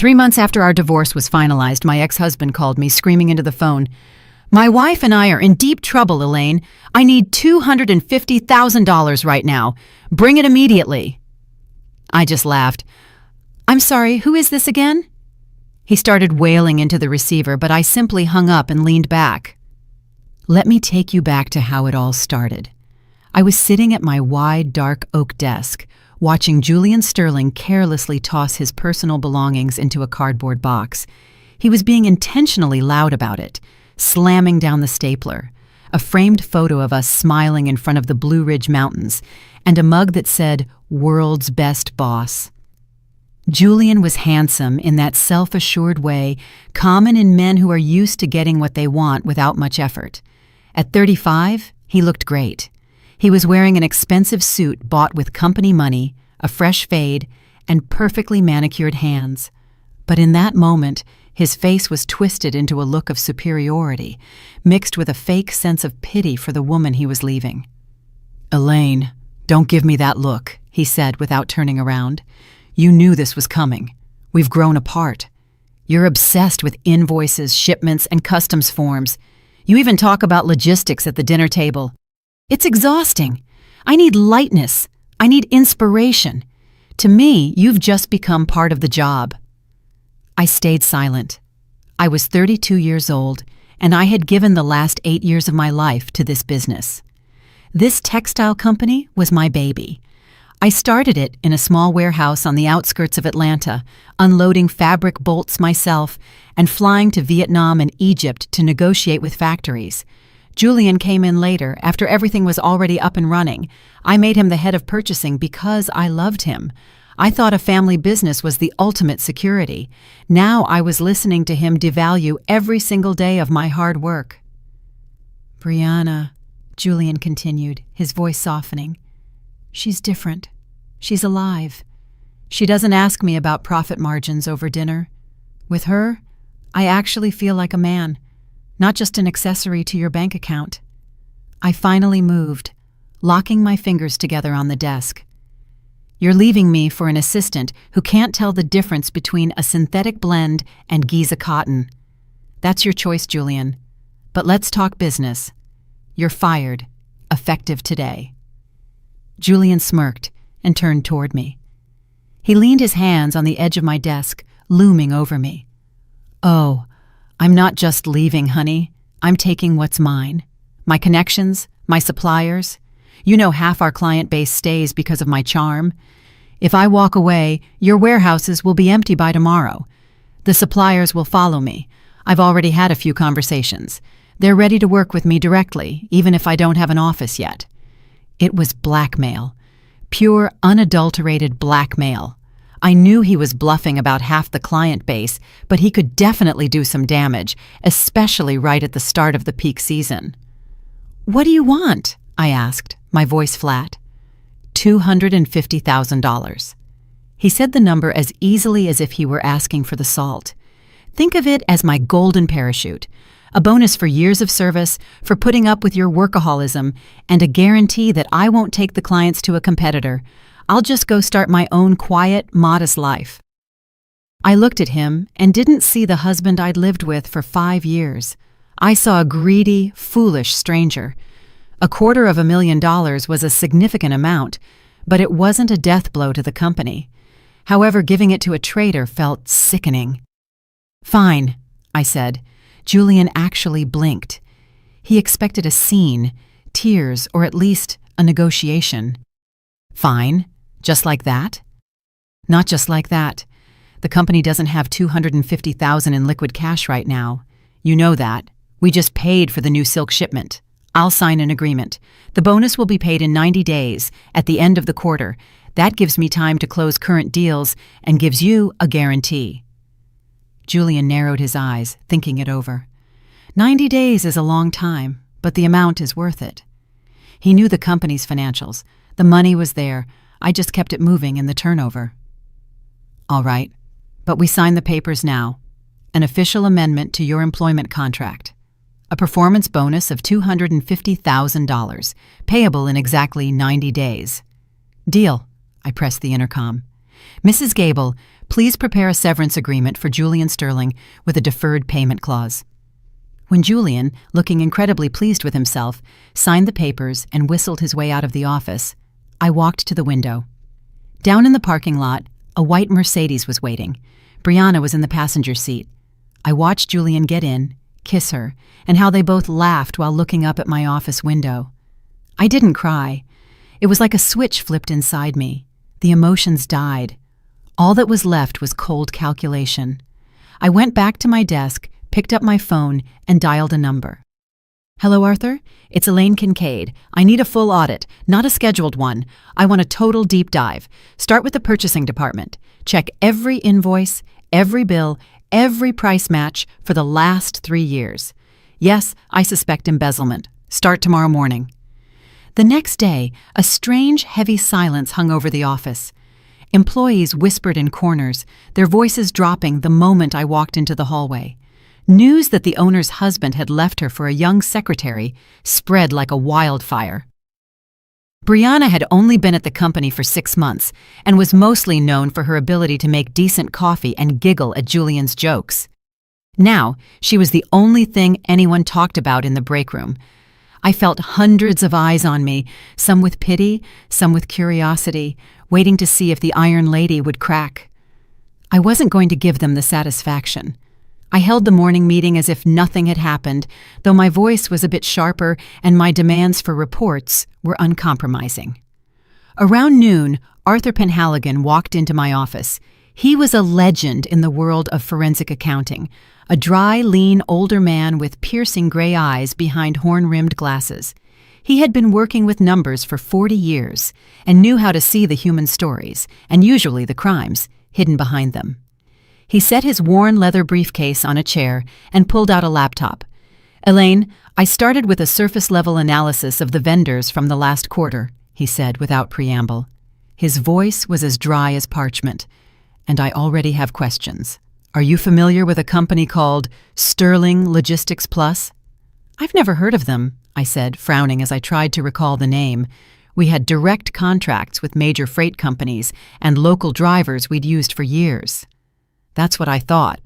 3 months after our divorce was finalized, my ex-husband called me, screaming into the phone, "My wife and I are in deep trouble, Elaine. I need $250,000 right now. Bring it immediately." I just laughed. "I'm sorry, who is this again?" He started wailing into the receiver, but I simply hung up and leaned back. Let me take you back to how it all started. I was sitting at my wide, dark oak desk, watching Julian Sterling carelessly toss his personal belongings into a cardboard box. He was being intentionally loud about it, slamming down the stapler, a framed photo of us smiling in front of the Blue Ridge Mountains, and a mug that said, "World's Best Boss." Julian was handsome in that self-assured way common in men who are used to getting what they want without much effort. At 35, he looked great. He was wearing an expensive suit bought with company money, a fresh fade, and perfectly manicured hands. But in that moment, his face was twisted into a look of superiority, mixed with a fake sense of pity for the woman he was leaving. "Elaine, don't give me that look," he said without turning around. "You knew this was coming. We've grown apart. You're obsessed with invoices, shipments, and customs forms. You even talk about logistics at the dinner table. It's exhausting. I need lightness. I need inspiration. To me, you've just become part of the job." I stayed silent. I was 32 years old, and I had given the last 8 years of my life to this business. This textile company was my baby. I started it in a small warehouse on the outskirts of Atlanta, unloading fabric bolts myself and flying to Vietnam and Egypt to negotiate with factories. Julian came in later, after everything was already up and running. I made him the head of purchasing because I loved him. I thought a family business was the ultimate security. Now I was listening to him devalue every single day of my hard work. "Briana," Julian continued, his voice softening. "She's different. She's alive. She doesn't ask me about profit margins over dinner. With her, I actually feel like a man, not just an accessory to your bank account." I finally moved, locking my fingers together on the desk. "You're leaving me for an assistant who can't tell the difference between a synthetic blend and Giza cotton. That's your choice, Julian. But let's talk business. You're fired, effective today." Julian smirked and turned toward me. He leaned his hands on the edge of my desk, looming over me. "Oh, I'm not just leaving, honey. I'm taking what's mine. My connections, my suppliers. You know half our client base stays because of my charm. If I walk away, your warehouses will be empty by tomorrow. The suppliers will follow me. I've already had a few conversations. They're ready to work with me directly, even if I don't have an office yet." It was blackmail. Pure, unadulterated blackmail. I knew he was bluffing about half the client base, but he could definitely do some damage, especially right at the start of the peak season. "What do you want?" I asked, my voice flat. $250,000. He said the number as easily as if he were asking for the salt. "Think of it as my golden parachute. A bonus for years of service, for putting up with your workaholism, and a guarantee that I won't take the clients to a competitor. I'll just go start my own quiet, modest life." I looked at him and didn't see the husband I'd lived with for 5 years. I saw a greedy, foolish stranger. $250,000 was a significant amount, but it wasn't a death blow to the company. However, giving it to a traitor felt sickening. "Fine," I said. Julian actually blinked. He expected a scene, tears, or at least a negotiation. "Fine, just like that?" "Not just like that. The company doesn't have $250,000 in liquid cash right now. You know that. We just paid for the new silk shipment. I'll sign an agreement. The bonus will be paid in 90 days, at the end of the quarter. That gives me time to close current deals and gives you a guarantee." Julian narrowed his eyes, thinking it over. 90 days is a long time, but the amount is worth it. He knew the company's financials. The money was there. I just kept it moving in the turnover. "All right, but we sign the papers now. An official amendment to your employment contract. A performance bonus of $250,000, payable in exactly 90 days. Deal." I pressed the intercom. "Mrs. Gable, Please prepare a severance agreement for Julian Sterling with a deferred payment clause." When Julian, looking incredibly pleased with himself, signed the papers and whistled his way out of the office, I walked to the window. Down in the parking lot, a white Mercedes was waiting. Briana was in the passenger seat. I watched Julian get in, kiss her, and how they both laughed while looking up at my office window. I didn't cry. It was like a switch flipped inside me. The emotions died. All that was left was cold calculation. I went back to my desk, picked up my phone, and dialed a number. "Hello, Arthur? It's Elaine Kincaid. I need a full audit, not a scheduled one. I want a total deep dive. Start with the purchasing department. Check every invoice, every bill, every price match for the last 3 years. Yes, I suspect embezzlement. Start tomorrow morning." The next day, a strange, heavy silence hung over the office. Employees whispered in corners, their voices dropping the moment I walked into the hallway. News that the owner's husband had left her for a young secretary spread like a wildfire. Briana had only been at the company for 6 months and was mostly known for her ability to make decent coffee and giggle at Julian's jokes. Now, she was the only thing anyone talked about in the break room. I felt hundreds of eyes on me, some with pity, some with curiosity, waiting to see if the Iron Lady would crack. I wasn't going to give them the satisfaction. I held the morning meeting as if nothing had happened, though my voice was a bit sharper and my demands for reports were uncompromising. Around noon, Arthur Penhaligon walked into my office. He was a legend in the world of forensic accounting, a dry, lean, older man with piercing gray eyes behind horn-rimmed glasses. He had been working with numbers for 40 years and knew how to see the human stories, and usually the crimes, hidden behind them. He set his worn leather briefcase on a chair and pulled out a laptop. "Elaine, I started with a surface-level analysis of the vendors from the last quarter," he said without preamble. His voice was as dry as parchment. "And I already have questions. Are you familiar with a company called Sterling Logistics Plus?" "I've never heard of them," I said, frowning as I tried to recall the name. We had direct contracts with major freight companies and local drivers we'd used for years. "That's what I thought."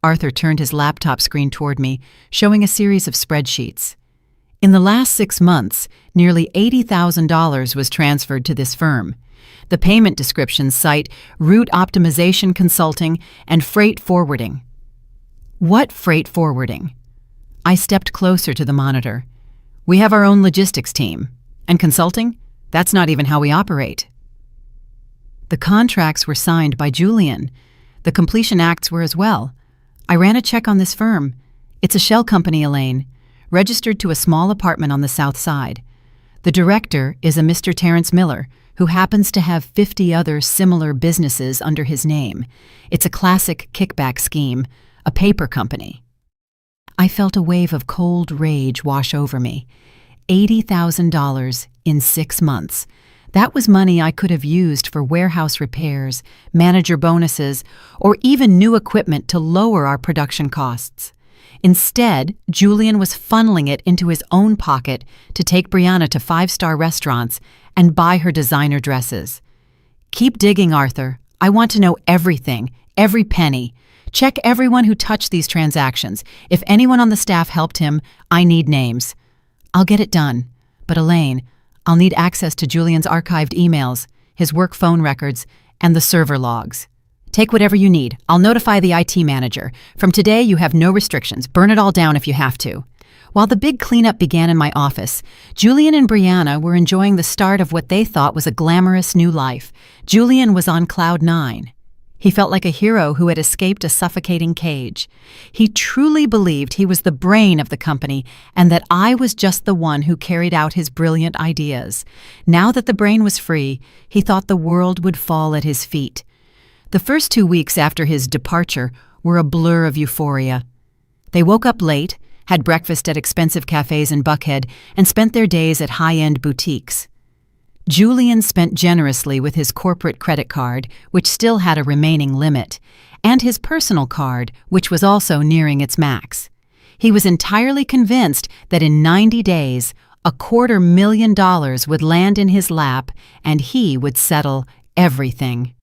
Arthur turned his laptop screen toward me, showing a series of spreadsheets. In the last 6 months, nearly $80,000 was transferred to this firm. The payment descriptions cite route optimization consulting and freight forwarding. "What freight forwarding?" I stepped closer to the monitor. "We have our own logistics team. And consulting? That's not even how we operate." The contracts were signed by Julian. The completion acts were as well. "I ran a check on this firm. It's a shell company, Elaine, registered to a small apartment on the south side. The director is a Mr. Terrence Miller, who happens to have 50 other similar businesses under his name. It's a classic kickback scheme, a paper company." I felt a wave of cold rage wash over me. $80,000 in 6 months. That was money I could have used for warehouse repairs, manager bonuses, or even new equipment to lower our production costs. Instead, Julian was funneling it into his own pocket to take Briana to 5-star restaurants and buy her designer dresses. "Keep digging, Arthur. I want to know everything, every penny. Check everyone who touched these transactions. If anyone on the staff helped him, I need names." "I'll get it done. But Elaine, I'll need access to Julian's archived emails, his work phone records, and the server logs." "Take whatever you need. I'll notify the IT manager. From today, you have no restrictions. Burn it all down if you have to." While the big cleanup began in my office, Julian and Briana were enjoying the start of what they thought was a glamorous new life. Julian was on cloud 9. He felt like a hero who had escaped a suffocating cage. He truly believed he was the brain of the company and that I was just the one who carried out his brilliant ideas. Now that the brain was free, he thought the world would fall at his feet. The first 2 weeks after his departure were a blur of euphoria. They woke up late, had breakfast at expensive cafes in Buckhead, and spent their days at high-end boutiques. Julian spent generously with his corporate credit card, which still had a remaining limit, and his personal card, which was also nearing its max. He was entirely convinced that in 90 days, $250,000 would land in his lap and he would settle everything.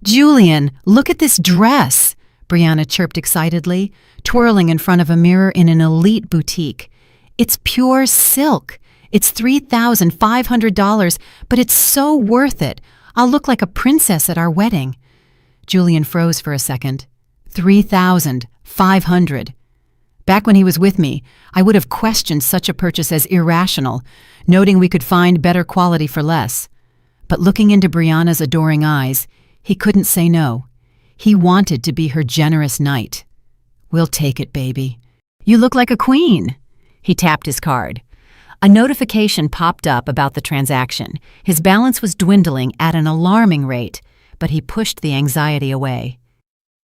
Julian, look at this dress, Briana chirped excitedly, twirling in front of a mirror in an elite boutique. It's pure silk. It's $3,500, but it's so worth it. I'll look like a princess at our wedding. Julian froze for a second. $3,500. Back when he was with me, I would have questioned such a purchase as irrational, noting we could find better quality for less. But looking into Briana's adoring eyes, he couldn't say no. He wanted to be her generous knight. We'll take it, baby. You look like a queen. He tapped his card. A notification popped up about the transaction. His balance was dwindling at an alarming rate, but he pushed the anxiety away.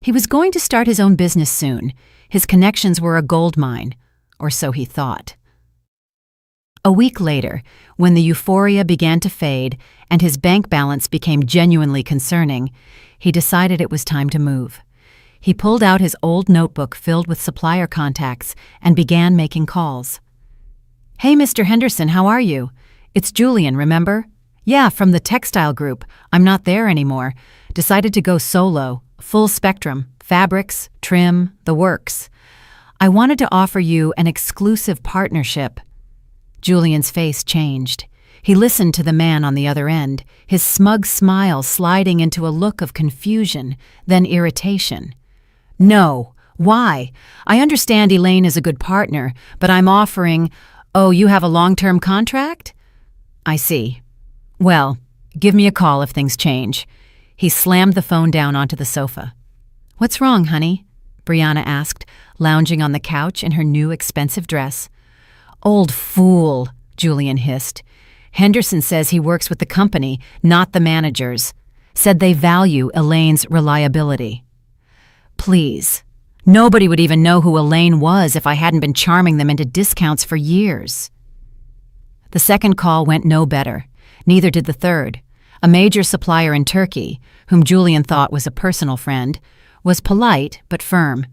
He was going to start his own business soon. His connections were a gold mine, or so he thought. A week later, when the euphoria began to fade and his bank balance became genuinely concerning, he decided it was time to move. He pulled out his old notebook filled with supplier contacts and began making calls. "Hey, Mr. Henderson, how are you? It's Julian, remember? Yeah, from the textile group. I'm not there anymore. Decided to go solo, full spectrum, fabrics, trim, the works. I wanted to offer you an exclusive partnership." Julian's face changed. He listened to the man on the other end, his smug smile sliding into a look of confusion, then irritation. "No. Why? I understand Elaine is a good partner, but I'm offering— Oh, you have a long-term contract? I see. Well, give me a call if things change." He slammed the phone down onto the sofa. "What's wrong, honey?" Briana asked, lounging on the couch in her new expensive dress. "Old fool," Julian hissed. "Henderson says he works with the company, not the managers. Said they value Elaine's reliability." "Please. Nobody would even know who Elaine was if I hadn't been charming them into discounts for years." The second call went no better. Neither did the third. A major supplier in Turkey, whom Julian thought was a personal friend, was polite but firm.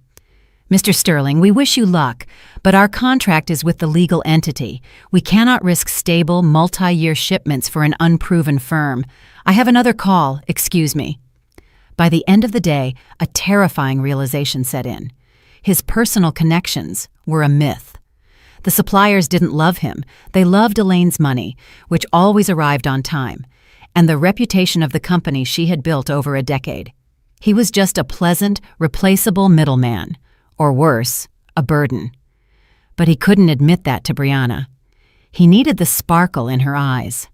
"Mr. Sterling, we wish you luck, but our contract is with the legal entity. We cannot risk stable, multi-year shipments for an unproven firm. I have another call, excuse me." By the end of the day, a terrifying realization set in. His personal connections were a myth. The suppliers didn't love him. They loved Elaine's money, which always arrived on time, and the reputation of the company she had built over a decade. He was just a pleasant, replaceable middleman. Or worse, a burden. But he couldn't admit that to Briana. He needed the sparkle in her eyes.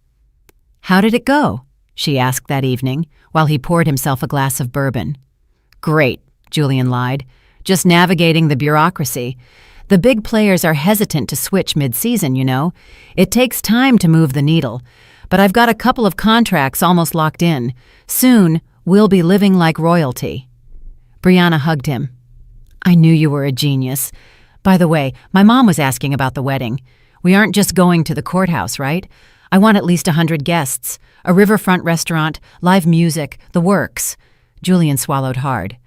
"How did it go?" she asked that evening, while he poured himself a glass of bourbon. "Great," Julian lied. "Just navigating the bureaucracy. The big players are hesitant to switch mid-season, you know. It takes time to move the needle. But I've got a couple of contracts almost locked in. Soon, we'll be living like royalty." Briana hugged him. "I knew you were a genius. By the way, my mom was asking about the wedding. We aren't just going to the courthouse, right? I want at least 100 guests, a riverfront restaurant, live music, the works." Julian swallowed hard.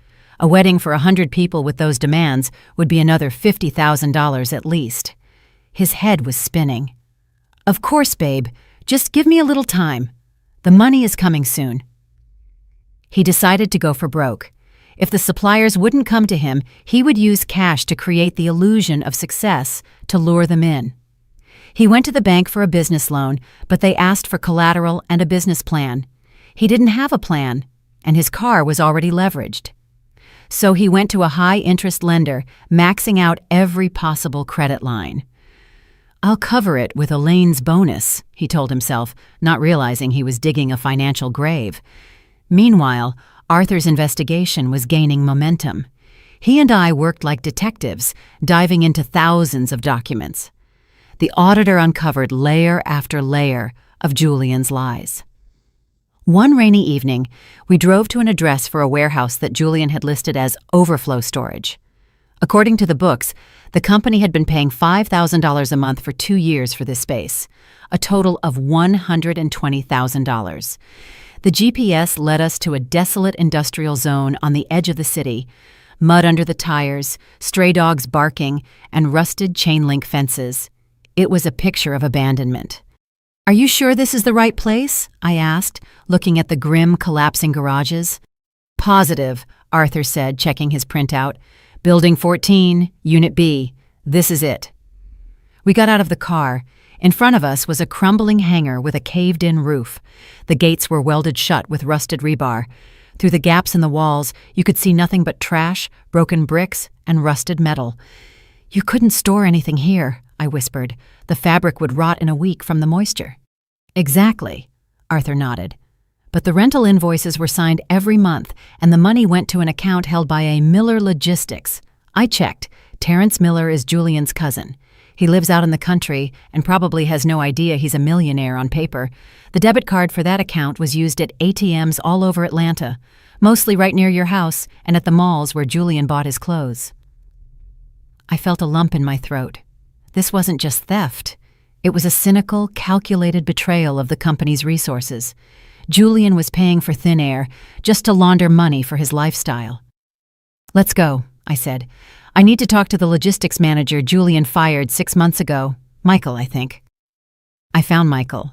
A wedding for 100 people with those demands would be another $50,000 at least. His head was spinning. "Of course, babe. Just give me a little time. The money is coming soon." He decided to go for broke. If the suppliers wouldn't come to him, he would use cash to create the illusion of success to lure them in. He went to the bank for a business loan, but they asked for collateral and a business plan. He didn't have a plan, and his car was already leveraged. So he went to a high-interest lender, maxing out every possible credit line. "I'll cover it with Elaine's bonus," he told himself, not realizing he was digging a financial grave. Meanwhile, Arthur's investigation was gaining momentum. He and I worked like detectives, diving into thousands of documents. The auditor uncovered layer after layer of Julian's lies. One rainy evening, we drove to an address for a warehouse that Julian had listed as overflow storage. According to the books, the company had been paying $5,000 a month for 2 years for this space, a total of $120,000. The GPS led us to a desolate industrial zone on the edge of the city, mud under the tires, stray dogs barking, and rusted chain-link fences. It was a picture of abandonment. "Are you sure this is the right place?" I asked, looking at the grim, collapsing garages. Positive, Arthur said, checking his printout. Building 14, Unit B. This is it. We got out of the car. In front of us was a crumbling hangar with a caved-in roof. The gates were welded shut with rusted rebar. Through the gaps in the walls, you could see nothing but trash, broken bricks, and rusted metal. You couldn't store anything here, I whispered. The fabric would rot in a week from the moisture. Exactly, Arthur nodded. But the rental invoices were signed every month, and the money went to an account held by a Miller Logistics. I checked. Terrence Miller is Julian's cousin. He lives out in the country and probably has no idea he's a millionaire on paper. The debit card for that account was used at ATMs all over Atlanta, mostly right near your house and at the malls where Julian bought his clothes. I felt a lump in my throat. This wasn't just theft. It was a cynical, calculated betrayal of the company's resources. Julian was paying for thin air just to launder money for his lifestyle. Let's go, I said. I need to talk to the logistics manager Julian fired 6 months ago. Michael, I think. I found Michael.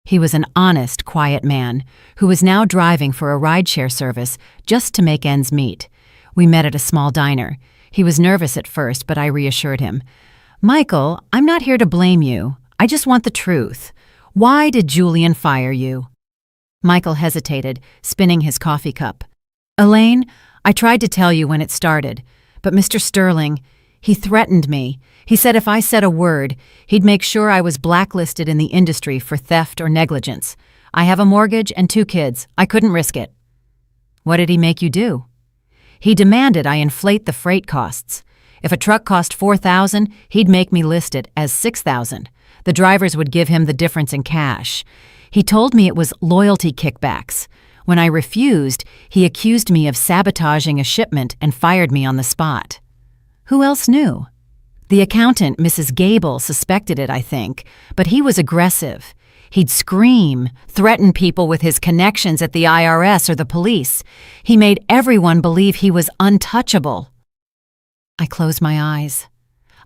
He was an honest, quiet man who was now driving for a rideshare service just to make ends meet. We met at a small diner. He was nervous at first, but I reassured him. Michael, I'm not here to blame you. I just want the truth. Why did Julian fire you? Michael hesitated, spinning his coffee cup. Elaine, I tried to tell you when it started. But Mr. Sterling, he threatened me. He said if I said a word, he'd make sure I was blacklisted in the industry for theft or negligence. I have a mortgage and 2 kids. I couldn't risk it. What did he make you do? He demanded I inflate the freight costs. If a truck cost $4,000, he'd make me list it as $6,000. The drivers would give him the difference in cash. He told me it was loyalty kickbacks. When I refused, he accused me of sabotaging a shipment and fired me on the spot. Who else knew? The accountant, Mrs. Gable, suspected it, I think, but he was aggressive. He'd scream, threaten people with his connections at the IRS or the police. He made everyone believe he was untouchable. I closed my eyes.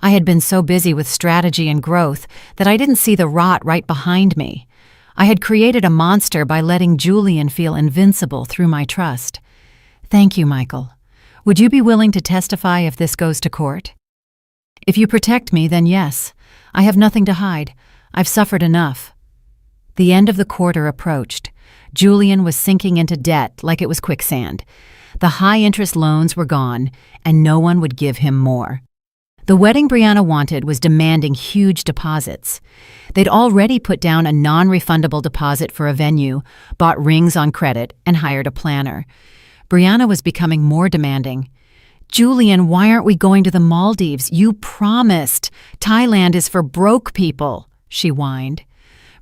I had been so busy with strategy and growth that I didn't see the rot right behind me. I had created a monster by letting Julian feel invincible through my trust. Thank you, Michael. Would you be willing to testify if this goes to court? If you protect me, then yes. I have nothing to hide. I've suffered enough. The end of the quarter approached. Julian was sinking into debt like it was quicksand. The high-interest loans were gone, and no one would give him more. The wedding Briana wanted was demanding huge deposits. They'd already put down a non-refundable deposit for a venue, bought rings on credit, and hired a planner. Briana was becoming more demanding. Julian, why aren't we going to the Maldives? You promised. Thailand is for broke people, she whined.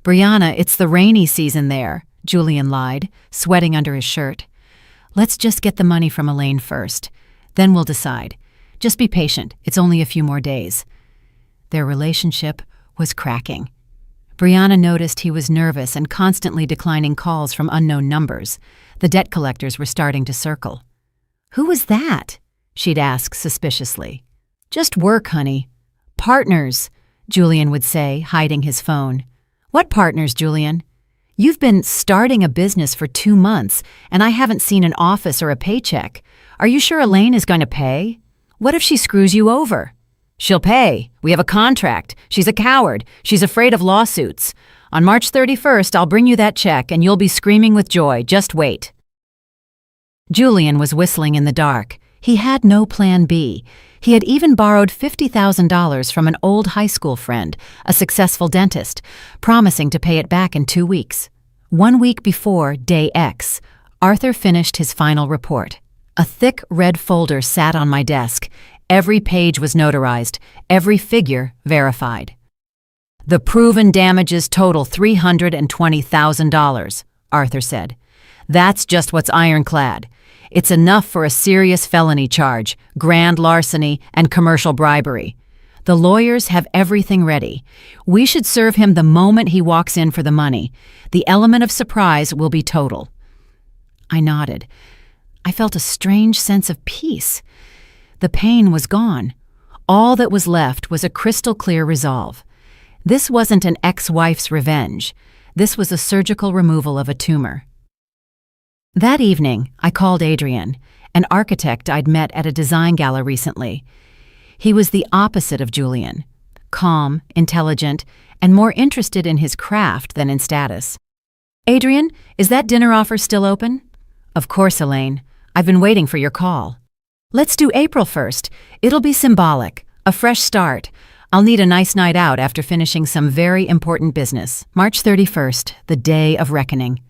Briana, it's the rainy season there, Julian lied, sweating under his shirt. Let's just get the money from Elaine first. Then we'll decide. Just be patient. It's only a few more days. Their relationship was cracking. Briana noticed he was nervous and constantly declining calls from unknown numbers. The debt collectors were starting to circle. Who was that? She'd ask suspiciously. Just work, honey. Partners, Julian would say, hiding his phone. What partners, Julian? You've been starting a business for 2 months, and I haven't seen an office or a paycheck. Are you sure Elaine is going to pay? What if she screws you over? She'll pay. We have a contract. She's a coward. She's afraid of lawsuits. On March 31st, I'll bring you that check and you'll be screaming with joy. Just wait. Julian was whistling in the dark. He had no plan B. He had even borrowed $50,000 from an old high school friend, a successful dentist, promising to pay it back in 2 weeks. 1 week before Day X, Arthur finished his final report. A thick red folder sat on my desk. Every page was notarized, every figure verified. The proven damages total $320,000, Arthur said. That's just what's ironclad. It's enough for a serious felony charge, grand larceny, and commercial bribery. The lawyers have everything ready. We should serve him the moment he walks in for the money. The element of surprise will be total. I nodded. I felt a strange sense of peace. The pain was gone. All that was left was a crystal-clear resolve. This wasn't an ex-wife's revenge. This was a surgical removal of a tumor. That evening, I called Adrian, an architect I'd met at a design gala recently. He was the opposite of Julian, calm, intelligent, and more interested in his craft than in status. "Adrian, is that dinner offer still open?" "Of course, Elaine. I've been waiting for your call." "Let's do April 1st. It'll be symbolic, a fresh start. I'll need a nice night out after finishing some very important business. March 31st, the day of reckoning."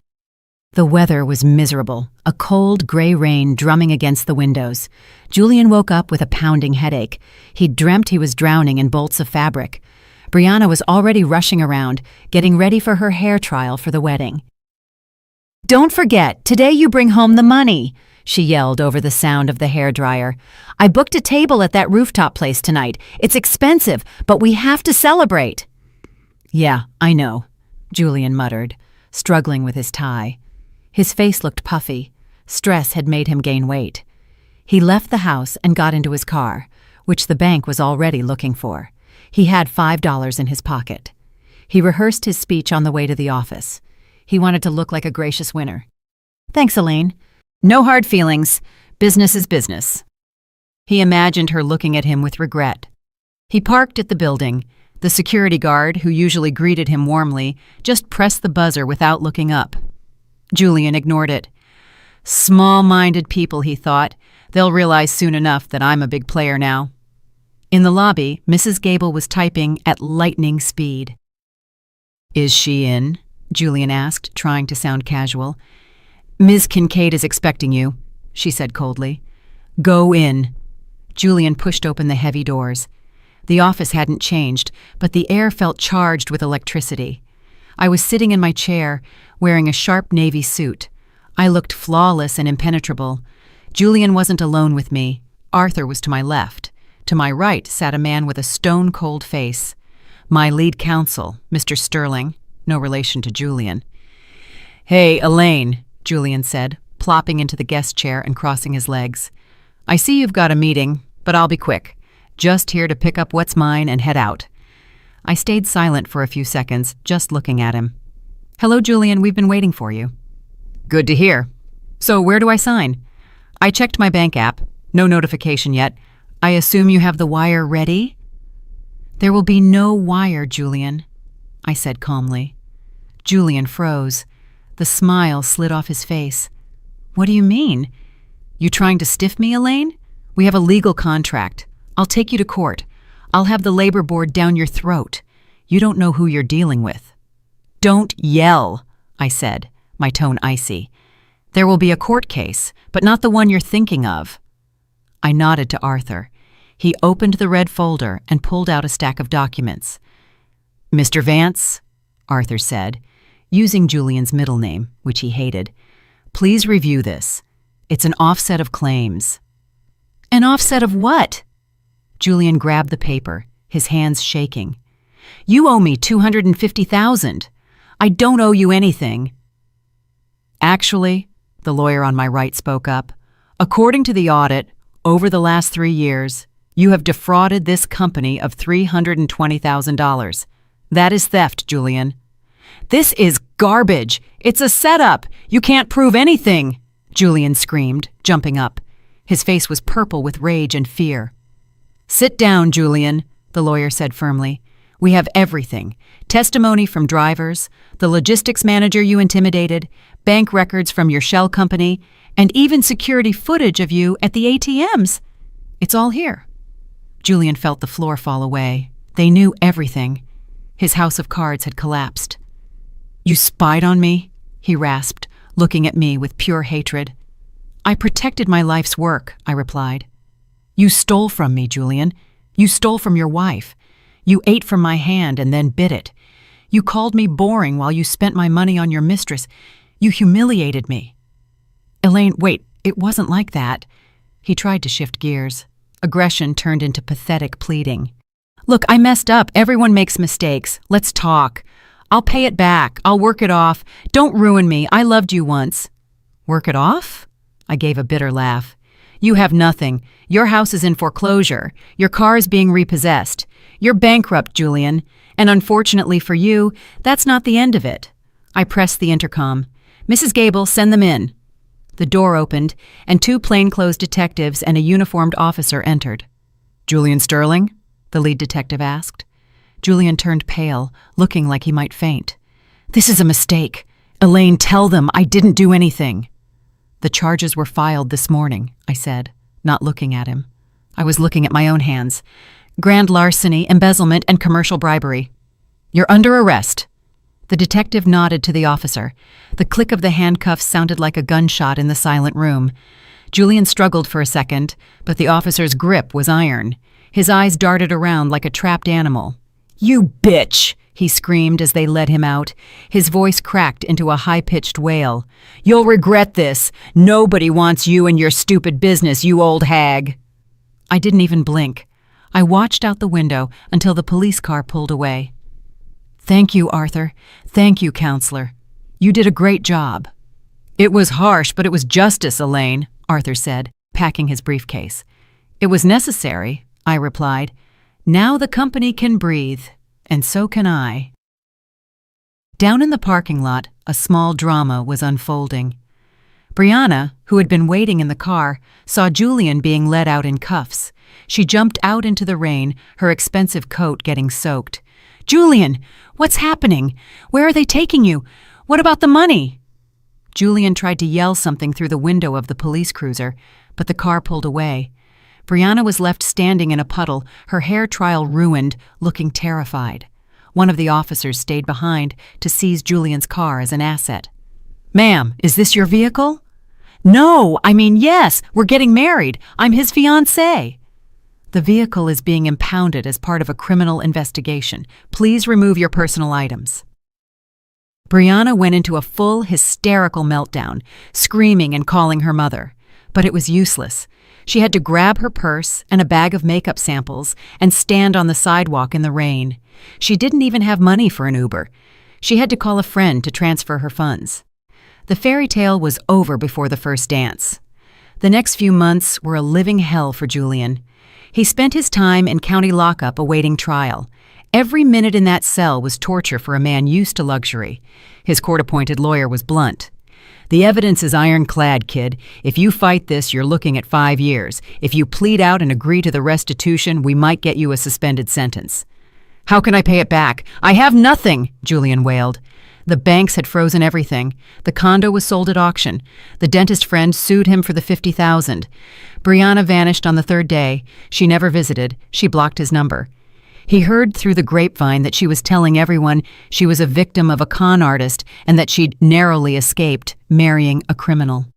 The weather was miserable, a cold, gray rain drumming against the windows. Julian woke up with a pounding headache. He'd dreamt he was drowning in bolts of fabric. Briana was already rushing around, getting ready for her hair trial for the wedding. "Don't forget, today you bring home the money," she yelled over the sound of the hairdryer. "I booked a table at that rooftop place tonight. It's expensive, but we have to celebrate." "Yeah, I know," Julian muttered, struggling with his tie. His face looked puffy. Stress had made him gain weight. He left the house and got into his car, which the bank was already looking for. He had $5 in his pocket. He rehearsed his speech on the way to the office. He wanted to look like a gracious winner. "Thanks, Elaine. No hard feelings. Business is business." He imagined her looking at him with regret. He parked at the building. The security guard, who usually greeted him warmly, just pressed the buzzer without looking up. Julian ignored it. Small-minded people, he thought. They'll realize soon enough that I'm a big player now. In the lobby, Mrs. Gable was typing at lightning speed. "Is she in?" Julian asked, trying to sound casual. "Ms. Kincaid is expecting you," she said coldly. "Go in." Julian pushed open the heavy doors. The office hadn't changed, but the air felt charged with electricity. I was sitting in my chair, wearing a sharp navy suit. I looked flawless and impenetrable. Julian wasn't alone with me. Arthur was to my left. To my right sat a man with a stone-cold face. My lead counsel, Mr. Sterling, no relation to Julian. "Hey, Elaine," Julian said, plopping into the guest chair and crossing his legs. "I see you've got a meeting, but I'll be quick. Just here to pick up what's mine and head out." I stayed silent for a few seconds, just looking at him. "Hello, Julian, we've been waiting for you." "Good to hear. So where do I sign?" I checked my bank app. No notification yet. "I assume you have the wire ready?" "There will be no wire, Julian," I said calmly. Julian froze. The smile slid off his face. "What do you mean? You trying to stiff me, Elaine? We have a legal contract. I'll take you to court. I'll have the labor board down your throat. You don't know who you're dealing with." "Don't yell," I said, my tone icy. "There will be a court case, but not the one you're thinking of." I nodded to Arthur. He opened the red folder and pulled out a stack of documents. "Mr. Vance," Arthur said, using Julian's middle name, which he hated, "please review this. It's an offset of claims." "An offset of what?" Julian grabbed the paper, his hands shaking. "You owe me $250,000. I don't owe you anything." "Actually," the lawyer on my right spoke up, "according to the audit, over the last 3 years, you have defrauded this company of $320,000. That is theft, Julian." "This is garbage. It's a setup. You can't prove anything," Julian screamed, jumping up. His face was purple with rage and fear. "Sit down, Julian," the lawyer said firmly. "We have everything. Testimony from drivers, the logistics manager you intimidated, bank records from your shell company, and even security footage of you at the ATMs. It's all here." Julian felt the floor fall away. They knew everything. His house of cards had collapsed. "You spied on me?" he rasped, looking at me with pure hatred. "I protected my life's work," I replied. "You stole from me, Julian. You stole from your wife. You ate from my hand and then bit it. You called me boring while you spent my money on your mistress. You humiliated me." "Elaine, wait, it wasn't like that." He tried to shift gears. Aggression turned into pathetic pleading. "Look, I messed up. Everyone makes mistakes. Let's talk. I'll pay it back. I'll work it off. Don't ruin me. I loved you once." "Work it off?" I gave a bitter laugh. "You have nothing. Your house is in foreclosure. Your car is being repossessed. You're bankrupt, Julian. And unfortunately for you, that's not the end of it." I pressed the intercom. "Mrs. Gable, send them in." The door opened, and two plainclothes detectives and a uniformed officer entered. "Julian Sterling?" the lead detective asked. Julian turned pale, looking like he might faint. "This is a mistake. Elaine, tell them I didn't do anything." "The charges were filed this morning," I said, not looking at him. I was looking at my own hands. "Grand larceny, embezzlement, and commercial bribery. You're under arrest." The detective nodded to the officer. The click of the handcuffs sounded like a gunshot in the silent room. Julian struggled for a second, but the officer's grip was iron. His eyes darted around like a trapped animal. "You bitch!" he screamed as they led him out. His voice cracked into a high-pitched wail. "You'll regret this. Nobody wants you and your stupid business, you old hag." I didn't even blink. I watched out the window until the police car pulled away. "Thank you, Arthur. Thank you, counselor. You did a great job." "It was harsh, but it was justice, Elaine," Arthur said, packing his briefcase. "It was necessary," I replied. "Now the company can breathe, and so can I." Down in the parking lot, a small drama was unfolding. Briana, who had been waiting in the car, saw Julian being led out in cuffs. She jumped out into the rain, her expensive coat getting soaked. "Julian, what's happening? Where are they taking you? What about the money?" Julian tried to yell something through the window of the police cruiser, but the car pulled away. Briana was left standing in a puddle, her hair trial ruined, looking terrified. One of the officers stayed behind to seize Julian's car as an asset. "Ma'am, is this your vehicle?" "No, I mean yes, we're getting married. I'm his fiancée." "The vehicle is being impounded as part of a criminal investigation. Please remove your personal items." Briana went into a full hysterical meltdown, screaming and calling her mother. But it was useless. She had to grab her purse and a bag of makeup samples and stand on the sidewalk in the rain. She didn't even have money for an Uber. She had to call a friend to transfer her funds. The fairy tale was over before the first dance. The next few months were a living hell for Julian. He spent his time in county lockup awaiting trial. Every minute in that cell was torture for a man used to luxury. His court-appointed lawyer was blunt. "The evidence is ironclad, kid. If you fight this, you're looking at 5 years. If you plead out and agree to the restitution, we might get you a suspended sentence." "How can I pay it back? I have nothing," Julian wailed. The banks had frozen everything. The condo was sold at auction. The dentist friend sued him for the $50,000. Briana vanished on the third day. She never visited. She blocked his number. He heard through the grapevine that she was telling everyone she was a victim of a con artist and that she'd narrowly escaped marrying a criminal.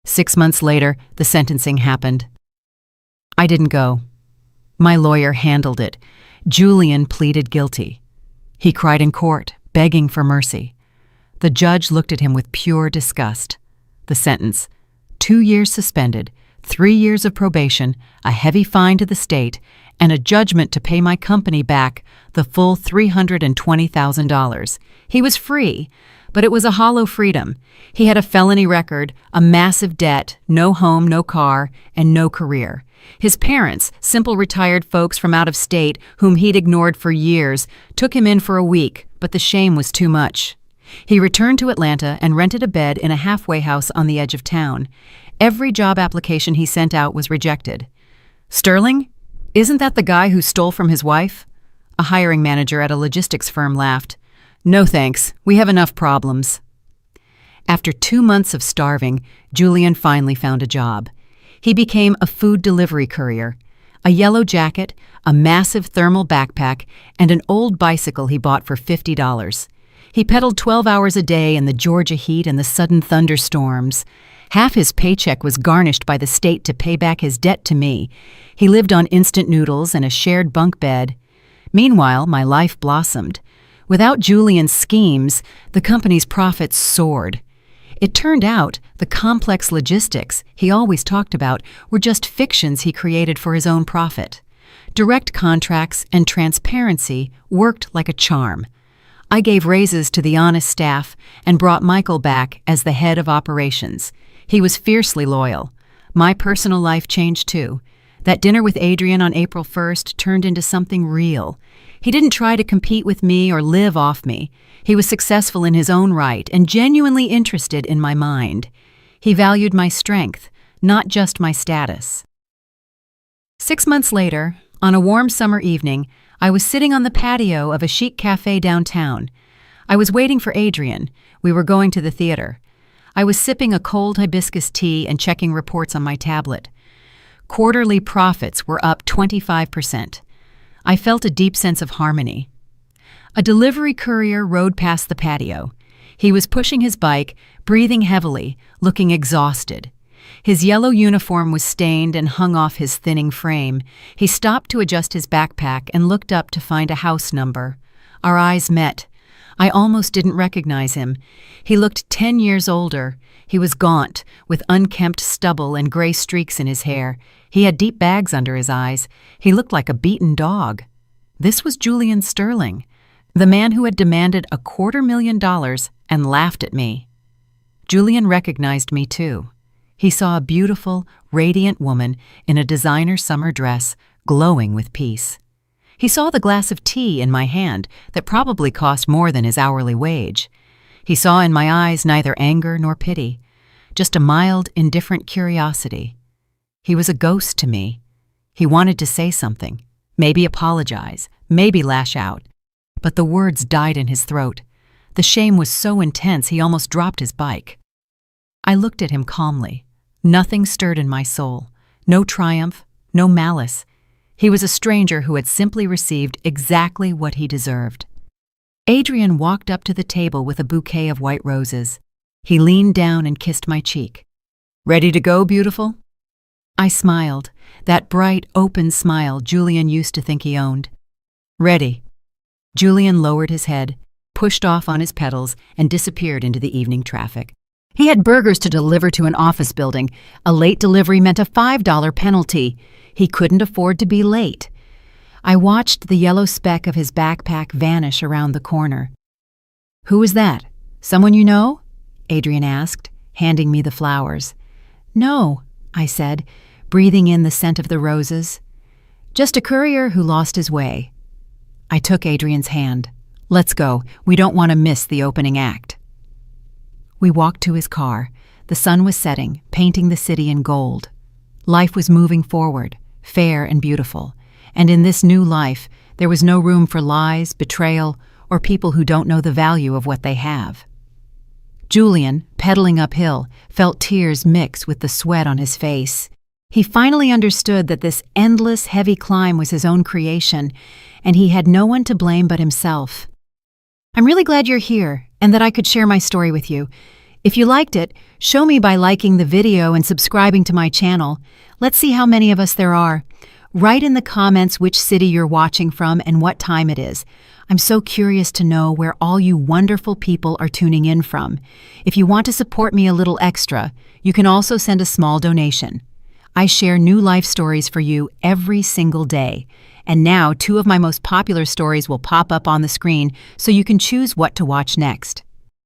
6 months later, the sentencing happened. I didn't go. My lawyer handled it. Julian pleaded guilty. He cried in court, begging for mercy. The judge looked at him with pure disgust. The sentence: 2 years suspended, 3 years of probation, a heavy fine to the state, and a judgment to pay my company back the full $320,000. He was free, but it was a hollow freedom. He had a felony record, a massive debt, no home, no car, and no career. His parents, simple retired folks from out of state whom he'd ignored for years, took him in for a week, but the shame was too much. He returned to Atlanta and rented a bed in a halfway house on the edge of town. Every job application he sent out was rejected. "Sterling? Isn't that the guy who stole from his wife?" A hiring manager at a logistics firm laughed. "No thanks, we have enough problems." After 2 months of starving, Julian finally found a job. He became a food delivery courier. A yellow jacket, a massive thermal backpack, and an old bicycle he bought for $50. He pedaled 12 hours a day in the Georgia heat and the sudden thunderstorms. Half his paycheck was garnished by the state to pay back his debt to me. He lived on instant noodles and a shared bunk bed. Meanwhile, my life blossomed. Without Julian's schemes, the company's profits soared. It turned out the complex logistics he always talked about were just fictions he created for his own profit. Direct contracts and transparency worked like a charm. I gave raises to the honest staff and brought Michael back as the head of operations. He was fiercely loyal. My personal life changed too. That dinner with Adrian on April 1st turned into something real. He didn't try to compete with me or live off me. He was successful in his own right and genuinely interested in my mind. He valued my strength, not just my status. 6 months later, on a warm summer evening, I was sitting on the patio of a chic cafe downtown. I was waiting for Adrian. We were going to the theater. I was sipping a cold hibiscus tea and checking reports on my tablet. Quarterly profits were up 25%. I felt a deep sense of harmony. A delivery courier rode past the patio. He was pushing his bike, breathing heavily, looking exhausted. His yellow uniform was stained and hung off his thinning frame. He stopped to adjust his backpack and looked up to find a house number. Our eyes met. I almost didn't recognize him. He looked 10 years older. He was gaunt, with unkempt stubble and gray streaks in his hair. He had deep bags under his eyes. He looked like a beaten dog. This was Julian Sterling, the man who had demanded $250,000 and laughed at me. Julian recognized me too. He saw a beautiful, radiant woman in a designer summer dress, glowing with peace. He saw the glass of tea in my hand that probably cost more than his hourly wage. He saw in my eyes neither anger nor pity, just a mild, indifferent curiosity. He was a ghost to me. He wanted to say something, maybe apologize, maybe lash out. But the words died in his throat. The shame was so intense he almost dropped his bike. I looked at him calmly. Nothing stirred in my soul. No triumph, no malice. He was a stranger who had simply received exactly what he deserved. Adrian walked up to the table with a bouquet of white roses. He leaned down and kissed my cheek. "Ready to go, beautiful?" I smiled, that bright, open smile Julian used to think he owned. "Ready." Julian lowered his head, pushed off on his pedals, and disappeared into the evening traffic. He had burgers to deliver to an office building. A late delivery meant a $5 penalty. He couldn't afford to be late. I watched the yellow speck of his backpack vanish around the corner. "Who was that? Someone you know?" Adrian asked, handing me the flowers. "No," I said, breathing in the scent of the roses. "Just a courier who lost his way." I took Adrian's hand. "Let's go. We don't want to miss the opening act." We walked to his car. The sun was setting, painting the city in gold. Life was moving forward, fair and beautiful. And in this new life, there was no room for lies, betrayal, or people who don't know the value of what they have. Julian, pedaling uphill, felt tears mix with the sweat on his face. He finally understood that this endless, heavy climb was his own creation, and he had no one to blame but himself. I'm really glad you're here and that I could share my story with you. If you liked it, show me by liking the video and subscribing to my channel. Let's see how many of us there are. Write in the comments which city you're watching from and what time it is. I'm so curious to know where all you wonderful people are tuning in from. If you want to support me a little extra, you can also send a small donation. I share new life stories for you every single day. And now 2 of my most popular stories will pop up on the screen so you can choose what to watch next.